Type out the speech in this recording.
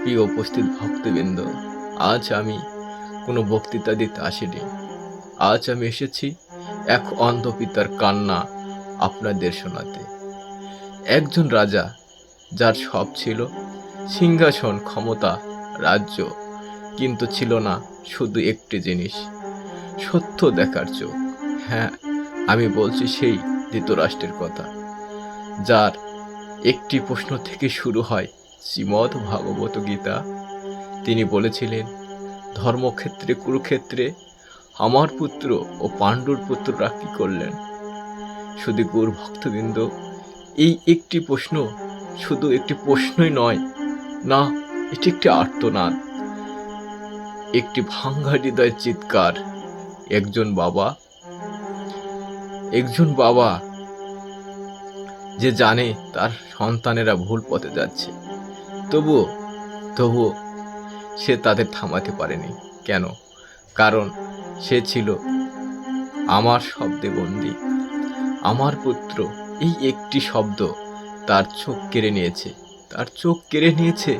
প্রিয় উপস্থিত ভক্তবৃন্দ, আজ আমি কোনো বক্তৃতা দিতে আসিনি। আজ আমি এসেছি এক অন্ধ পিতার কান্না আপনাদের শোনাতে। একজন রাজা, যার সব ছিল সিংহাসন, ক্ষমতা, রাজ্য, কিন্তু ছিল না শুধু একটি জিনিস, সত্য দেখার চোখ। হ্যাঁ, আমি বলছি সেই ধৃতরাষ্ট্রের কথা, যার একটি প্রশ্ন থেকে শুরু হয় শ্রীমদ্ ভাগবত গীতা। তিনি বলেছিলেন, ধর্মক্ষেত্রে কুরুক্ষেত্রে আমার পুত্র ও পাণ্ডুর পুত্ররা কি করলেন? শুধু গৌর ভক্তবৃন্দ, এই একটি প্রশ্ন শুধু একটি প্রশ্নই নয়, না, এটি একটি আর্তনাদ, একটি ভাঙ্গা হৃদয়ের চিৎকার। একজন বাবা যে জানে তার সন্তানেরা ভুল পথে যাচ্ছে, তবুও সে তাদের থামাতে পারেনি। কেন? কারণ সে ছিল আমার শব্দে বন্দী। আমার পুত্র, এই একটি শব্দ তার চোখ কেড়ে নিয়েছে।